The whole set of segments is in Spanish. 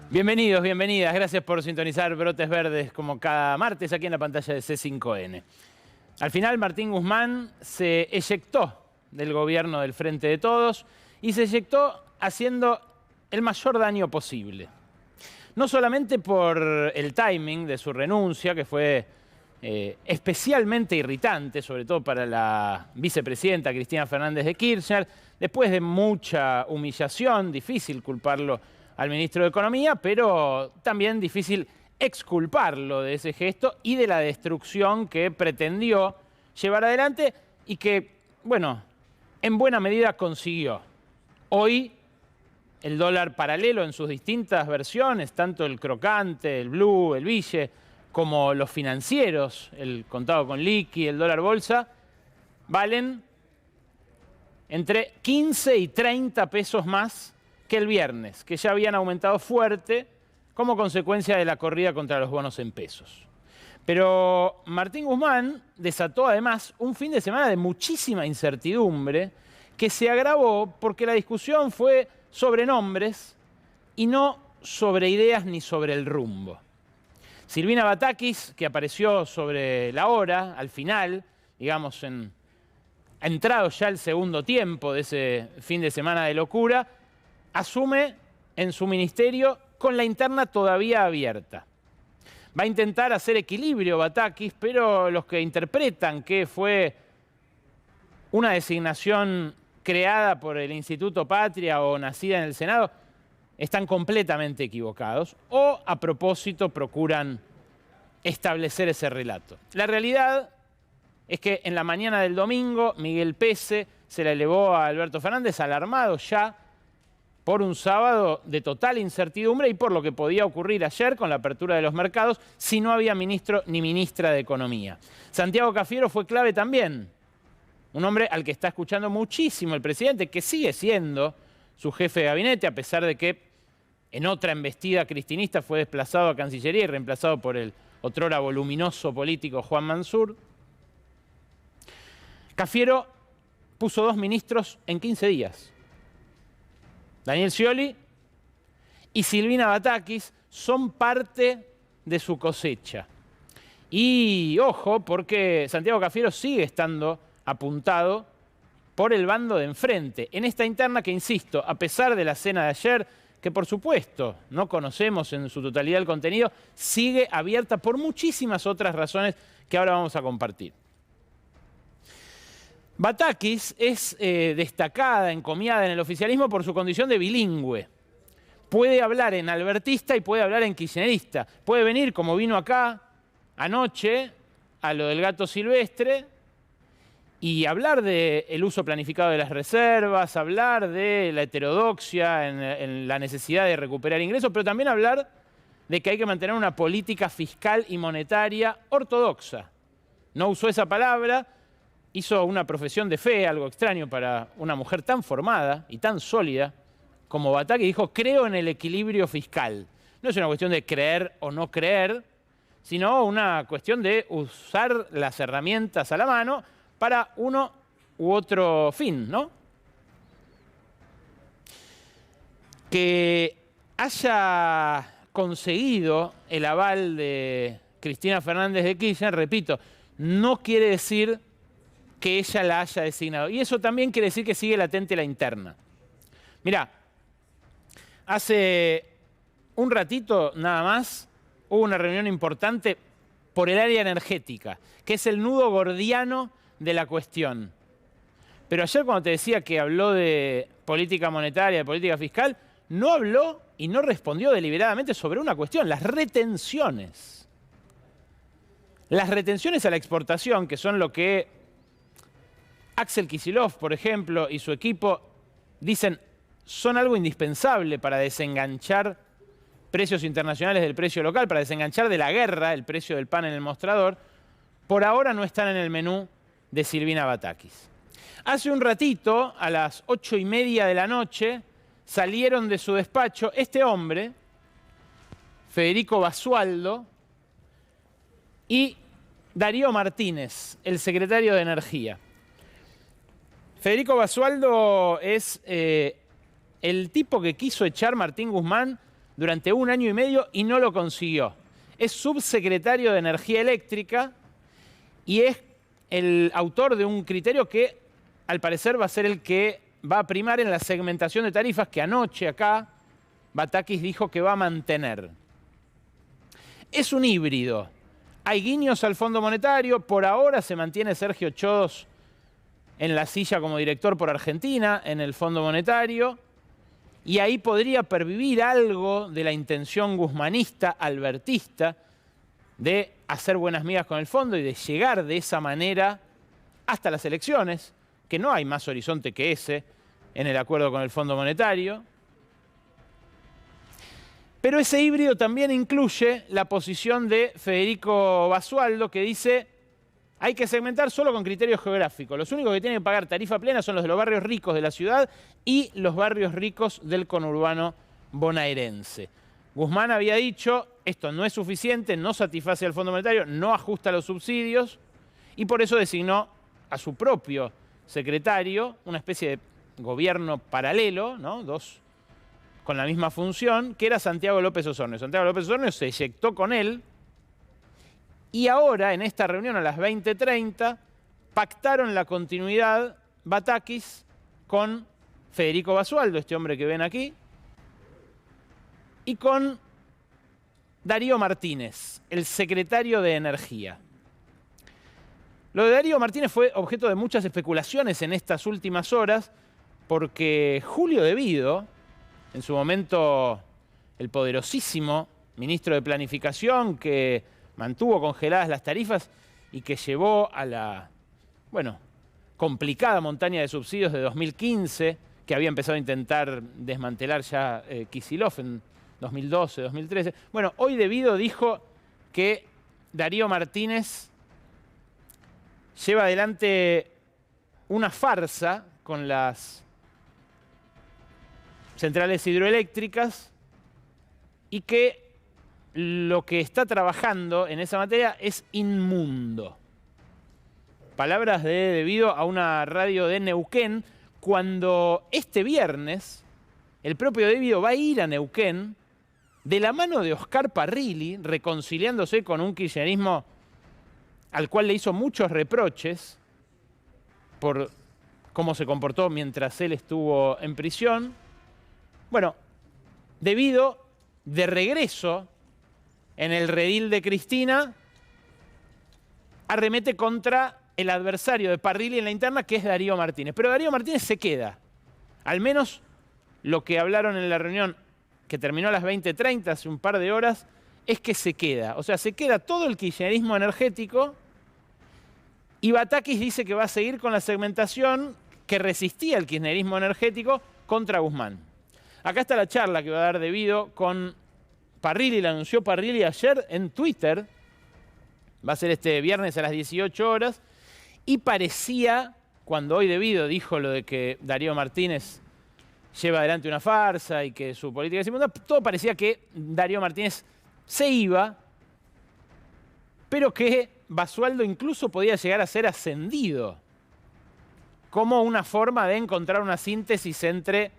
Bienvenidos, bienvenidas. Gracias por sintonizar Brotes Verdes como cada martes aquí en la pantalla de C5N. Al final, Martín Guzmán se eyectó del gobierno del Frente de Todos y se eyectó haciendo el mayor daño posible. No solamente por el timing de su renuncia, que fue especialmente irritante, sobre todo para la vicepresidenta Cristina Fernández de Kirchner, después de mucha humillación, difícil culparlo al ministro de Economía, pero también difícil exculparlo de ese gesto y de la destrucción que pretendió llevar adelante y que, bueno, en buena medida consiguió. Hoy, el dólar paralelo en sus distintas versiones, tanto el crocante, el blue, el bille, como los financieros, el contado con liqui, el dólar bolsa, valen entre 15 y 30 pesos más que el viernes, que ya habían aumentado fuerte como consecuencia de la corrida contra los bonos en pesos. Pero Martín Guzmán desató además un fin de semana de muchísima incertidumbre que se agravó porque la discusión fue sobre nombres y no sobre ideas ni sobre el rumbo. Silvina Batakis, que apareció sobre la hora, al final, digamos, ha entrado ya el segundo tiempo de ese fin de semana de locura, asume en su ministerio con la interna todavía abierta. Va a intentar hacer equilibrio Batakis, pero los que interpretan que fue una designación creada por el Instituto Patria o nacida en el Senado, están completamente equivocados o a propósito procuran establecer ese relato. La realidad es que en la mañana del domingo Miguel Pese se la elevó a Alberto Fernández, alarmado ya por un sábado de total incertidumbre y por lo que podía ocurrir ayer con la apertura de los mercados si no había ministro ni ministra de Economía. Santiago Cafiero fue clave también, un hombre al que está escuchando muchísimo el presidente, que sigue siendo su jefe de gabinete, a pesar de que en otra embestida cristinista fue desplazado a Cancillería y reemplazado por el otrora voluminoso político Juan Mansur. Cafiero puso 2 ministros en 15 días. Daniel Scioli y Silvina Batakis son parte de su cosecha. Y ojo, porque Santiago Cafiero sigue estando apuntado por el bando de enfrente, en esta interna que, insisto, a pesar de la cena de ayer, que por supuesto no conocemos en su totalidad el contenido, sigue abierta por muchísimas otras razones que ahora vamos a compartir. Batakis es destacada, encomiada en el oficialismo por su condición de bilingüe. Puede hablar en albertista y puede hablar en kirchnerista. Puede venir, como vino acá anoche, a lo del gato silvestre, y hablar del uso planificado de las reservas, hablar de la heterodoxia en la necesidad de recuperar ingresos, pero también hablar de que hay que mantener una política fiscal y monetaria ortodoxa. No usó esa palabra, hizo una profesión de fe, algo extraño para una mujer tan formada y tan sólida como Batakis, y dijo: creo en el equilibrio fiscal. No es una cuestión de creer o no creer, sino una cuestión de usar las herramientas a la mano para uno u otro fin, ¿no? Que haya conseguido el aval de Cristina Fernández de Kirchner, repito, no quiere decir que ella la haya designado. Y eso también quiere decir que sigue latente la interna. Mirá, hace un ratito nada más hubo una reunión importante por el área energética, que es el nudo gordiano de la cuestión. Pero ayer, cuando te decía que habló de política monetaria, de política fiscal, no habló y no respondió deliberadamente sobre una cuestión: las retenciones. Las retenciones a la exportación, que son lo que Axel Kicillof, por ejemplo, y su equipo dicen son algo indispensable para desenganchar precios internacionales del precio local, para desenganchar de la guerra el precio del pan en el mostrador, por ahora no están en el menú de Silvina Batakis. Hace un ratito, a las 8:30 de la noche, salieron de su despacho este hombre, Federico Basualdo, y Darío Martínez, el secretario de Energía. Federico Basualdo es el tipo que quiso echar Martín Guzmán durante 1 año y medio y no lo consiguió. Es subsecretario de Energía Eléctrica y es el autor de un criterio que al parecer va a ser el que va a primar en la segmentación de tarifas que anoche acá Batakis dijo que va a mantener. Es un híbrido. Hay guiños al Fondo Monetario. Por ahora se mantiene Sergio Chodos en la silla como director por Argentina en el Fondo Monetario. Y ahí podría pervivir algo de la intención guzmanista, albertista, de hacer buenas migas con el fondo y de llegar de esa manera hasta las elecciones, que no hay más horizonte que ese en el acuerdo con el Fondo Monetario. Pero ese híbrido también incluye la posición de Federico Basualdo, que dice hay que segmentar solo con criterios geográficos. Los únicos que tienen que pagar tarifa plena son los de los barrios ricos de la ciudad y los barrios ricos del conurbano bonaerense. Guzmán había dicho, esto no es suficiente, no satisface al Fondo Monetario, no ajusta los subsidios y por eso designó a su propio secretario, una especie de gobierno paralelo, ¿no? Dos con la misma función, que era Santiago López Osornio. Santiago López Osornio se eyectó con él y ahora, en esta reunión a las 20:30, pactaron la continuidad Batakis con Federico Basualdo, este hombre que ven aquí, y con Darío Martínez, el secretario de Energía. Lo de Darío Martínez fue objeto de muchas especulaciones en estas últimas horas, porque Julio De Vido, en su momento el poderosísimo ministro de Planificación, que mantuvo congeladas las tarifas y que llevó a la, complicada montaña de subsidios de 2015, que había empezado a intentar desmantelar ya Kicillof en 2012, 2013. Bueno, hoy De Vido dijo que Darío Martínez lleva adelante una farsa con las centrales hidroeléctricas y que lo que está trabajando en esa materia es inmundo. Palabras de Vido a una radio de Neuquén, cuando este viernes el propio De Vido va a ir a Neuquén de la mano de Oscar Parrilli, reconciliándose con un kirchnerismo al cual le hizo muchos reproches por cómo se comportó mientras él estuvo en prisión. Bueno, De Vido, de regreso en el redil de Cristina, arremete contra el adversario de Parrilli en la interna, que es Darío Martínez. Pero Darío Martínez se queda. Al menos lo que hablaron en la reunión que terminó a las 20:30, hace un par de horas, es que se queda. O sea, se queda todo el kirchnerismo energético y Batakis dice que va a seguir con la segmentación que resistía el kirchnerismo energético contra Guzmán. Acá está la charla que va a dar De Vido con Parrilli, la anunció Parrilli ayer en Twitter. Va a ser este viernes a las 18 horas. Y parecía, cuando hoy De Vido dijo lo de que Darío Martínez lleva adelante una farsa y que su política es inmunda, todo parecía que Darío Martínez se iba, pero que Basualdo incluso podía llegar a ser ascendido, como una forma de encontrar una síntesis entre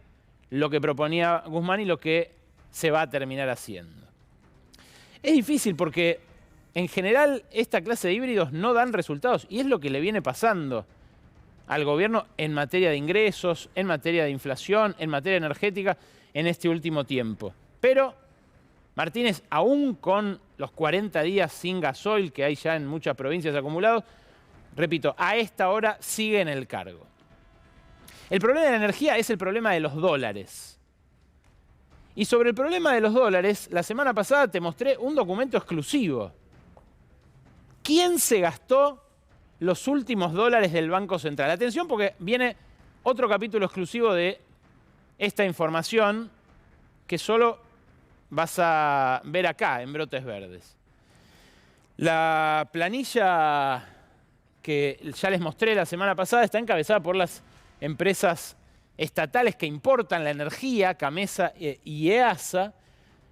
lo que proponía Guzmán y lo que se va a terminar haciendo. Es difícil porque en general esta clase de híbridos no dan resultados y es lo que le viene pasando al gobierno en materia de ingresos, en materia de inflación, en materia energética en este último tiempo. Pero Martínez, aún con los 40 días sin gasoil que hay ya en muchas provincias acumulados, repito, a esta hora sigue en el cargo. El problema de la energía es el problema de los dólares. Y sobre el problema de los dólares, la semana pasada te mostré un documento exclusivo. ¿Quién se gastó los últimos dólares del Banco Central? Atención, porque viene otro capítulo exclusivo de esta información que solo vas a ver acá, en Brotes Verdes. La planilla que ya les mostré la semana pasada está encabezada por las empresas estatales que importan la energía, Camesa y EASA.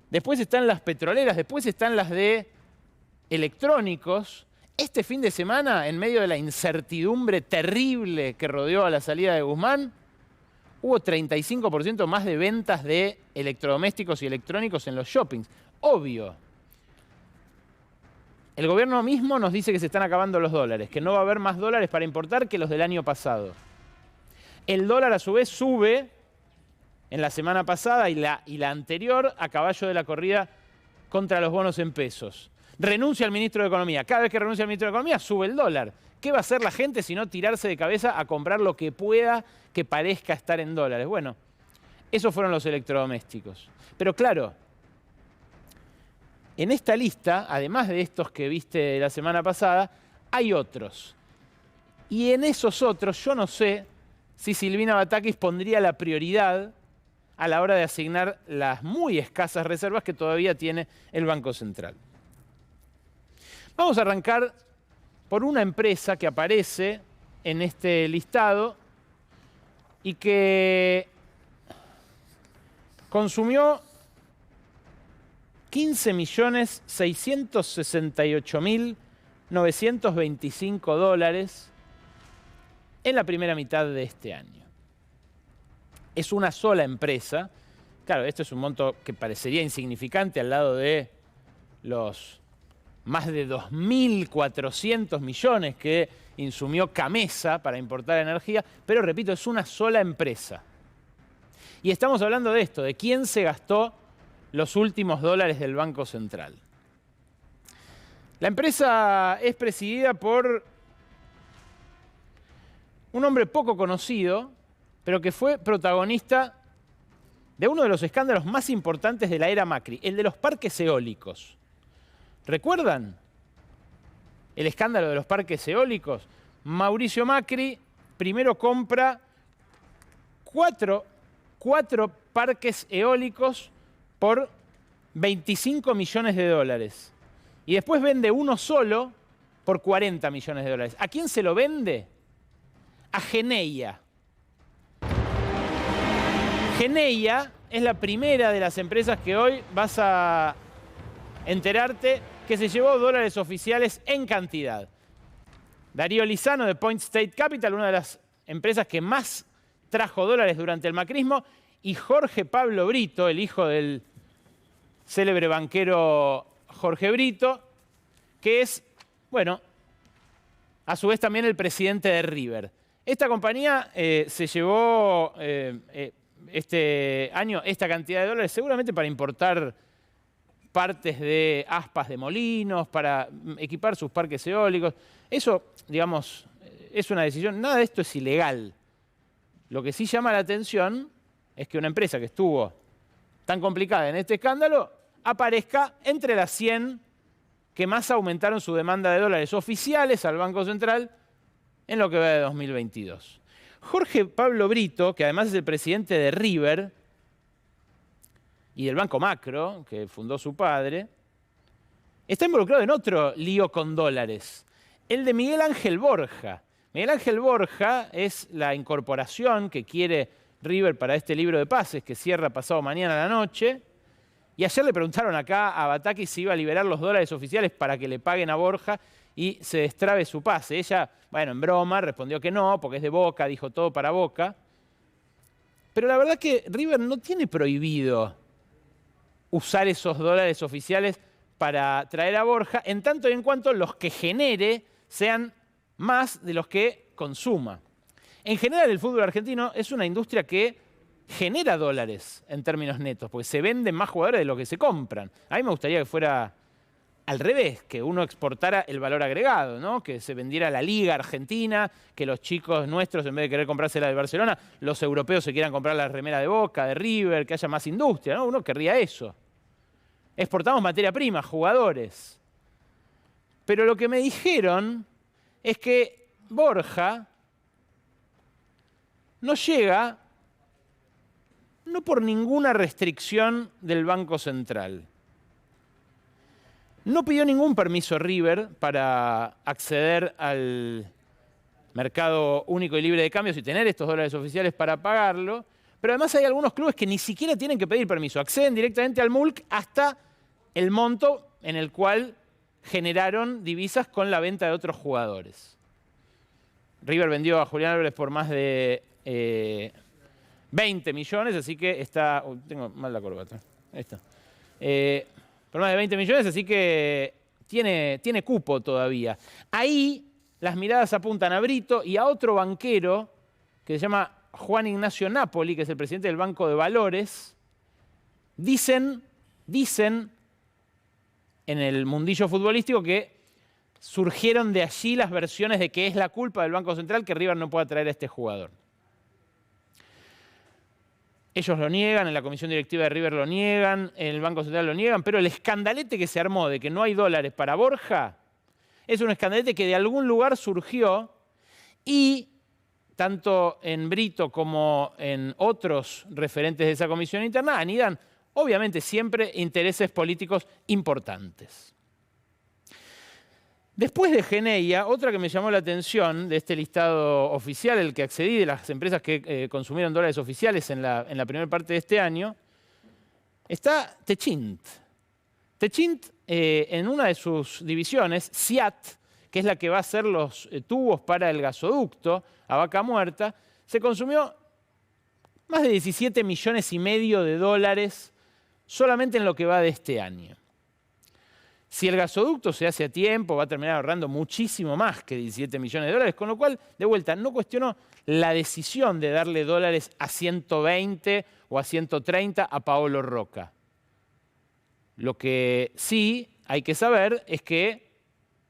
Después están las petroleras, después están las de electrónicos. Este fin de semana, en medio de la incertidumbre terrible que rodeó a la salida de Guzmán, hubo 35% más de ventas de electrodomésticos y electrónicos en los shoppings. Obvio. El gobierno mismo nos dice que se están acabando los dólares, que no va a haber más dólares para importar que los del año pasado. El dólar, a su vez, sube en la semana pasada y la anterior a caballo de la corrida contra los bonos en pesos. Renuncia al ministro de Economía. Cada vez que renuncia al ministro de Economía, sube el dólar. ¿Qué va a hacer la gente si no tirarse de cabeza a comprar lo que pueda que parezca estar en dólares? Bueno, esos fueron los electrodomésticos. Pero claro, en esta lista, además de estos que viste la semana pasada, hay otros. Y en esos otros, yo no sé si Silvina Batakis pondría la prioridad a la hora de asignar las muy escasas reservas que todavía tiene el Banco Central. Vamos a arrancar por una empresa que aparece en este listado y que consumió 15.668.925 dólares en la primera mitad de este año. Es una sola empresa. Claro, esto es un monto que parecería insignificante al lado de los más de 2.400 millones que insumió Camesa para importar energía, pero repito, es una sola empresa. Y estamos hablando de esto, de quién se gastó los últimos dólares del Banco Central. La empresa es presidida por un hombre poco conocido, pero que fue protagonista de uno de los escándalos más importantes de la era Macri, el de los parques eólicos. ¿Recuerdan el escándalo de los parques eólicos? Mauricio Macri primero compra cuatro parques eólicos por 25 millones de dólares. Y después vende uno solo por 40 millones de dólares. ¿A quién se lo vende? A Geneia. Geneia es la primera de las empresas que hoy vas a enterarte que se llevó dólares oficiales en cantidad. Darío Lizano de Point State Capital, una de las empresas que más trajo dólares durante el macrismo, y Jorge Pablo Brito, el hijo del célebre banquero Jorge Brito, que es, bueno, a su vez también el presidente de River. Esta compañía se llevó este año esta cantidad de dólares seguramente para importar partes de aspas de molinos, para equipar sus parques eólicos. Eso, digamos, es una decisión. Nada de esto es ilegal. Lo que sí llama la atención es que una empresa que estuvo tan complicada en este escándalo aparezca entre las 100 que más aumentaron su demanda de dólares oficiales al Banco Central en lo que va de 2022. Jorge Pablo Brito, que además es el presidente de River y del Banco Macro, que fundó su padre, está involucrado en otro lío con dólares, el de Miguel Ángel Borja. Miguel Ángel Borja es la incorporación que quiere River para este libro de pases que cierra pasado mañana a la noche. Y ayer le preguntaron acá a Batakis si iba a liberar los dólares oficiales para que le paguen a Borja y se destrabe su pase. Ella, bueno, en broma, respondió que no, porque es de Boca, dijo todo para Boca. Pero la verdad es que River no tiene prohibido usar esos dólares oficiales para traer a Borja, en tanto y en cuanto los que genere sean más de los que consuma. En general, el fútbol argentino es una industria que genera dólares en términos netos, porque se venden más jugadores de lo que se compran. A mí me gustaría que fuera al revés, que uno exportara el valor agregado, ¿no? Que se vendiera la Liga Argentina, que los chicos nuestros, en vez de querer comprarse la de Barcelona, los europeos se quieran comprar la remera de Boca, de River, que haya más industria, ¿no? Uno querría eso. Exportamos materia prima, jugadores. Pero lo que me dijeron es que Borja no llega, no por ninguna restricción del Banco Central. No pidió ningún permiso River para acceder al mercado único y libre de cambios y tener estos dólares oficiales para pagarlo. Pero además hay algunos clubes que ni siquiera tienen que pedir permiso. Acceden directamente al MULC hasta el monto en el cual generaron divisas con la venta de otros jugadores. River vendió a Julián Álvarez por más de 20 millones, así que está... tengo mal la corbata. Ahí está. Por más de 20 millones, así que tiene cupo todavía. Ahí las miradas apuntan a Brito y a otro banquero que se llama Juan Ignacio Napoli, que es el presidente del Banco de Valores. Dicen en el mundillo futbolístico que surgieron de allí las versiones de que es la culpa del Banco Central que River no pueda traer a este jugador. Ellos lo niegan, en la comisión directiva de River lo niegan, en el Banco Central lo niegan, pero el escandalete que se armó de que no hay dólares para Borja es un escandalete que de algún lugar surgió y tanto en Brito como en otros referentes de esa comisión interna anidan, obviamente, siempre intereses políticos importantes. Después de Geneia, otra que me llamó la atención de este listado oficial, el que accedí de las empresas que consumieron dólares oficiales en la primera parte de este año, está Techint. Techint, en una de sus divisiones, SIAT, que es la que va a hacer los tubos para el gasoducto a Vaca Muerta, se consumió más de 17 millones y medio de dólares solamente en lo que va de este año. Si el gasoducto se hace a tiempo, va a terminar ahorrando muchísimo más que 17 millones de dólares, con lo cual, de vuelta, no cuestiono la decisión de darle dólares a 120 o a 130 a Paolo Roca. Lo que sí hay que saber es que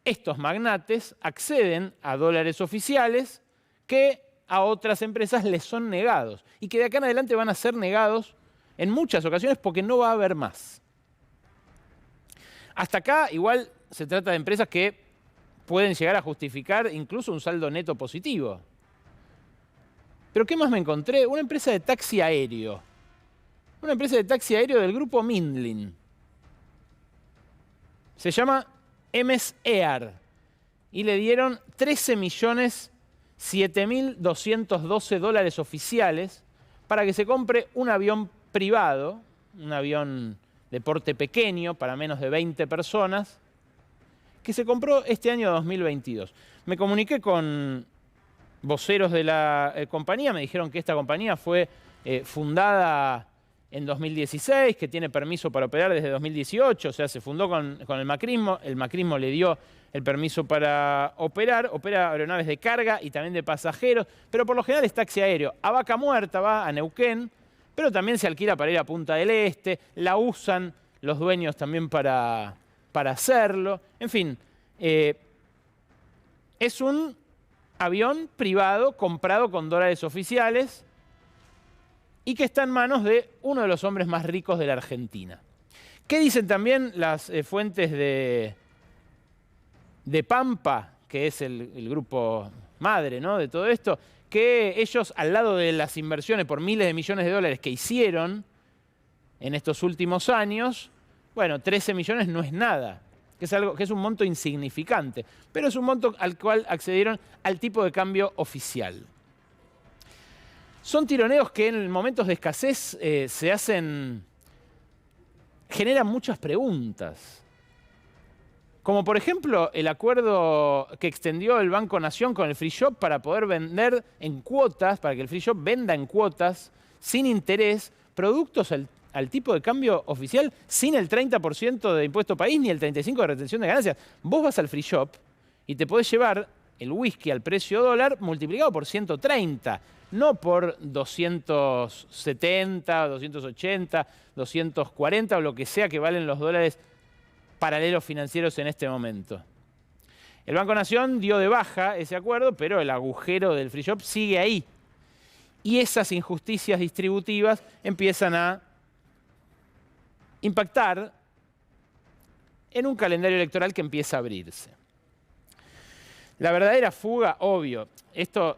estos magnates acceden a dólares oficiales que a otras empresas les son negados y que de acá en adelante van a ser negados en muchas ocasiones porque no va a haber más. Hasta acá igual se trata de empresas que pueden llegar a justificar incluso un saldo neto positivo. Pero ¿qué más me encontré? Una empresa de taxi aéreo. Una empresa de taxi aéreo del grupo Mindlin. Se llama MS Air y le dieron 13.007.212 dólares oficiales para que se compre un avión privado, un avión de porte pequeño para menos de 20 personas, que se compró este año 2022. Me comuniqué con voceros de la compañía, me dijeron que esta compañía fue fundada en 2016, que tiene permiso para operar desde 2018, o sea, se fundó con el macrismo le dio el permiso para operar, opera aeronaves de carga y también de pasajeros, pero por lo general es taxi aéreo. A Vaca Muerta va, a Neuquén, pero también se alquila para ir a Punta del Este, la usan los dueños también para hacerlo. En fin, es un avión privado comprado con dólares oficiales y que está en manos de uno de los hombres más ricos de la Argentina. ¿Qué dicen también las fuentes de Pampa, que es el grupo madre, ¿no?, de todo esto? Que ellos, al lado de las inversiones por miles de millones de dólares que hicieron en estos últimos años, bueno, 13 millones no es nada, que es un monto insignificante, pero es un monto al cual accedieron al tipo de cambio oficial. Son tironeos que en momentos de escasez generan muchas preguntas. Como por ejemplo el acuerdo que extendió el Banco Nación con el Free Shop para poder vender en cuotas, para que el Free Shop venda en cuotas, sin interés, productos al tipo de cambio oficial, sin el 30% de impuesto país ni el 35% de retención de ganancias. Vos vas al Free Shop y te podés llevar el whisky al precio dólar multiplicado por 130, no por 270, 280, 240 o lo que sea que valen los dólares paralelos financieros en este momento. El Banco Nación dio de baja ese acuerdo, pero el agujero del Free Shop sigue ahí. Y esas injusticias distributivas empiezan a impactar en un calendario electoral que empieza a abrirse. La verdadera fuga, obvio, esto,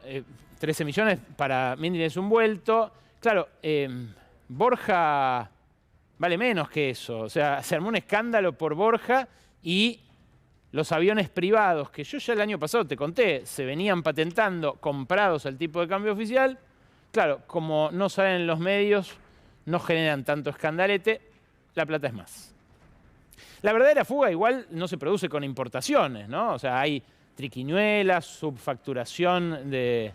13 millones para Mindlin es un vuelto. Claro, Borja vale menos que eso. O sea, se armó un escándalo por Borja y los aviones privados, que yo ya el año pasado te conté, se venían patentando, comprados al tipo de cambio oficial. Claro, como no salen los medios, no generan tanto escandalete, la plata es más. La verdadera fuga igual no se produce con importaciones, ¿no? O sea, hay triquiñuelas, subfacturación de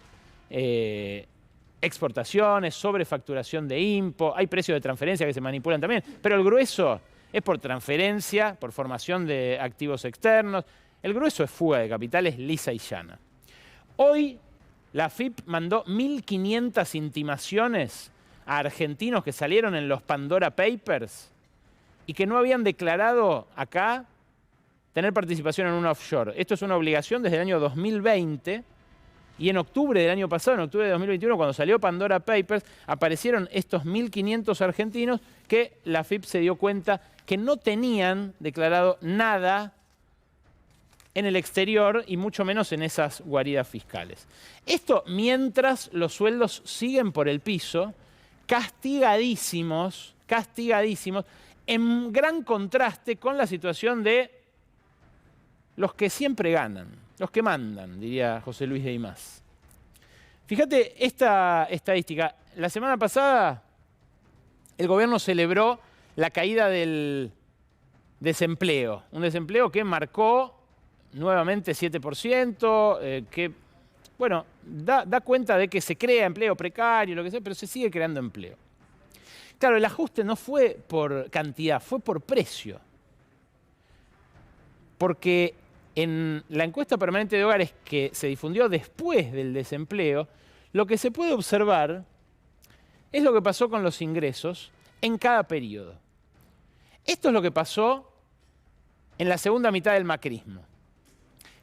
exportaciones, sobrefacturación de IMPO, hay precios de transferencia que se manipulan también, pero el grueso es por transferencia, por formación de activos externos, el grueso es fuga de capitales lisa y llana. Hoy la AFIP mandó 1.500 intimaciones a argentinos que salieron en los Pandora Papers y que no habían declarado acá tener participación en un offshore. Esto es una obligación desde el año 2020 y en octubre del año pasado, en octubre de 2021, cuando salió Pandora Papers, aparecieron estos 1.500 argentinos que la AFIP se dio cuenta que no tenían declarado nada en el exterior y mucho menos en esas guaridas fiscales. Esto mientras los sueldos siguen por el piso, castigadísimos, en gran contraste con la situación de los que siempre ganan, los que mandan, diría José Luis de Imaz. Fíjate esta estadística. La semana pasada el gobierno celebró la caída del desempleo, un desempleo que marcó nuevamente 7%, que, bueno, da cuenta de que se crea empleo precario, lo que sea, pero se sigue creando empleo. Claro, el ajuste no fue por cantidad, fue por precio. Porque en la encuesta permanente de hogares que se difundió después del desempleo, lo que se puede observar es lo que pasó con los ingresos en cada periodo. Esto es lo que pasó en la segunda mitad del macrismo.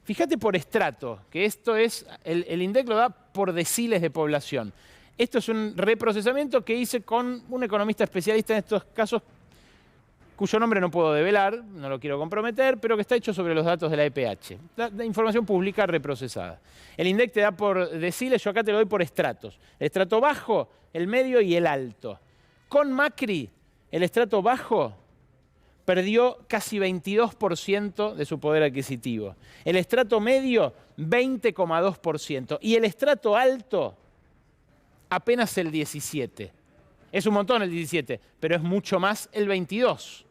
Fíjate por estrato, que esto es, el INDEC lo da por deciles de población. Esto es un reprocesamiento que hice con un economista especialista en estos casos, cuyo nombre no puedo develar, no lo quiero comprometer, pero que está hecho sobre los datos de la EPH. La información pública reprocesada. El INDEC te da por deciles, yo acá te lo doy por estratos. El estrato bajo, el medio y el alto. Con Macri, el estrato bajo perdió casi 22% de su poder adquisitivo. El estrato medio, 20,2%. Y el estrato alto, apenas el 17%. Es un montón el 17%, pero es mucho más el 22%.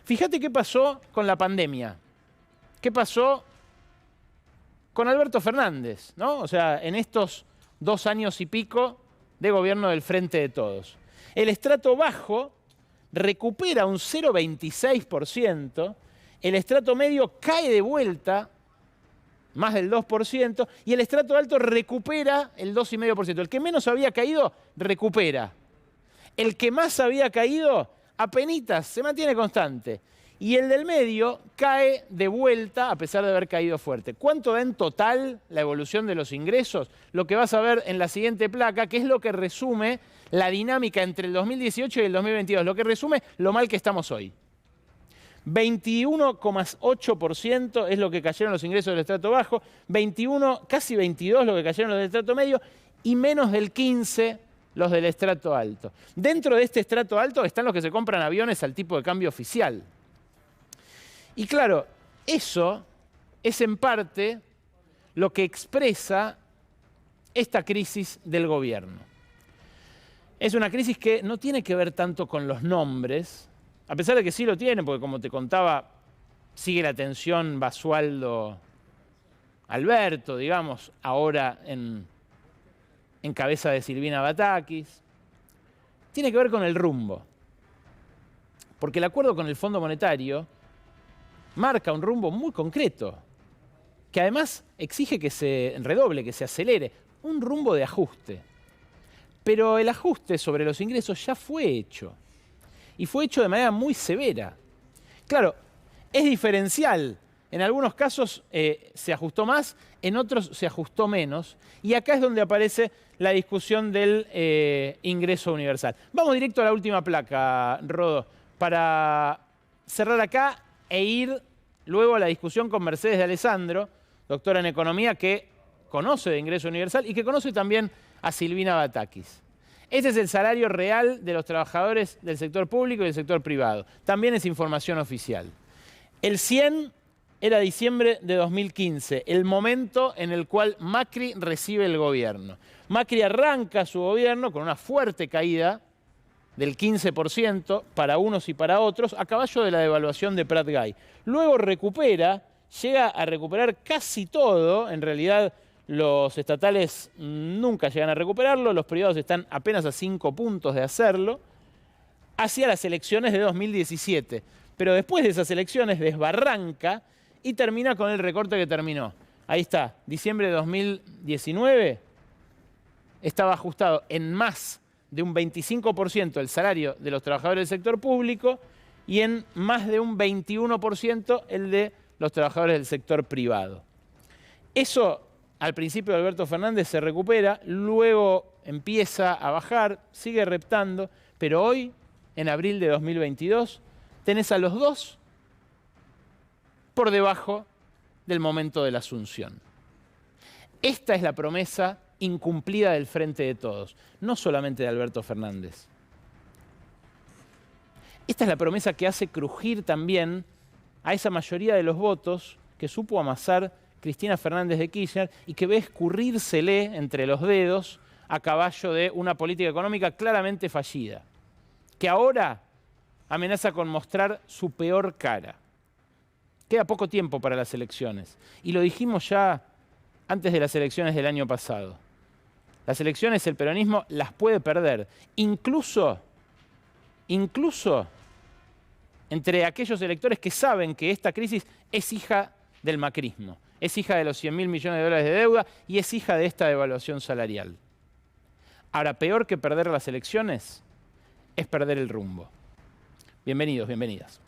Fíjate qué pasó con la pandemia. ¿Qué pasó con Alberto Fernández, ¿no? O sea, en estos 2 años y pico de gobierno del Frente de Todos. El estrato bajo recupera un 0,26%, el estrato medio cae de vuelta, más del 2%, y el estrato alto recupera el 2,5%. El que menos había caído, recupera. El que más había caído, apenitas, se mantiene constante. Y el del medio cae de vuelta a pesar de haber caído fuerte. ¿Cuánto da en total la evolución de los ingresos? Lo que vas a ver en la siguiente placa, que es lo que resume la dinámica entre el 2018 y el 2022, lo que resume lo mal que estamos hoy. 21,8% es lo que cayeron los ingresos del estrato bajo, 21, casi 22 lo que cayeron los del estrato medio y menos del 15 los del estrato alto. Dentro de este estrato alto están los que se compran aviones al tipo de cambio oficial. Y claro, eso es en parte lo que expresa esta crisis del gobierno. Es una crisis que no tiene que ver tanto con los nombres, a pesar de que sí lo tiene, porque como te contaba, sigue la tensión Basualdo-Alberto, digamos, ahora en cabeza de Silvina Batakis. Tiene que ver con el rumbo. Porque el acuerdo con el Fondo Monetario marca un rumbo muy concreto, que además exige que se redoble, que se acelere, un rumbo de ajuste. Pero el ajuste sobre los ingresos ya fue hecho. Y fue hecho de manera muy severa. Claro, es diferencial. En algunos casos se ajustó más, en otros se ajustó menos. Y acá es donde aparece la discusión del ingreso universal. Vamos directo a la última placa, Rodo, para cerrar acá e ir luego a la discusión con Mercedes de Alessandro, doctora en Economía, que conoce de ingreso universal y que conoce también a Silvina Batakis. Este es el salario real de los trabajadores del sector público y del sector privado. También es información oficial. El 100 era diciembre de 2015, el momento en el cual Macri recibe el gobierno. Macri arranca su gobierno con una fuerte caída del 15% para unos y para otros, a caballo de la devaluación de Prat-Gay. Luego recupera, llega a recuperar casi todo, en realidad Los estatales nunca llegan a recuperarlo, los privados están apenas a 5 puntos de hacerlo, hacia las elecciones de 2017. Pero después de esas elecciones desbarranca y termina con el recorte que terminó. Ahí está, diciembre de 2019 estaba ajustado en más de un 25% el salario de los trabajadores del sector público y en más de un 21% el de los trabajadores del sector privado. Eso al principio de Alberto Fernández se recupera, luego empieza a bajar, sigue reptando, pero hoy, en abril de 2022, tenés a los dos por debajo del momento de la asunción. Esta es la promesa incumplida del Frente de Todos, no solamente de Alberto Fernández. Esta es la promesa que hace crujir también a esa mayoría de los votos que supo amasar Cristina Fernández de Kirchner y que ve escurrírsele entre los dedos a caballo de una política económica claramente fallida, que ahora amenaza con mostrar su peor cara. Queda poco tiempo para las elecciones y lo dijimos ya antes de las elecciones del año pasado. Las elecciones el peronismo las puede perder, incluso entre aquellos electores que saben que esta crisis es hija del macrismo, es hija de los 100.000 millones de dólares de deuda y es hija de esta devaluación salarial. Ahora, peor que perder las elecciones es perder el rumbo. Bienvenidos, bienvenidas.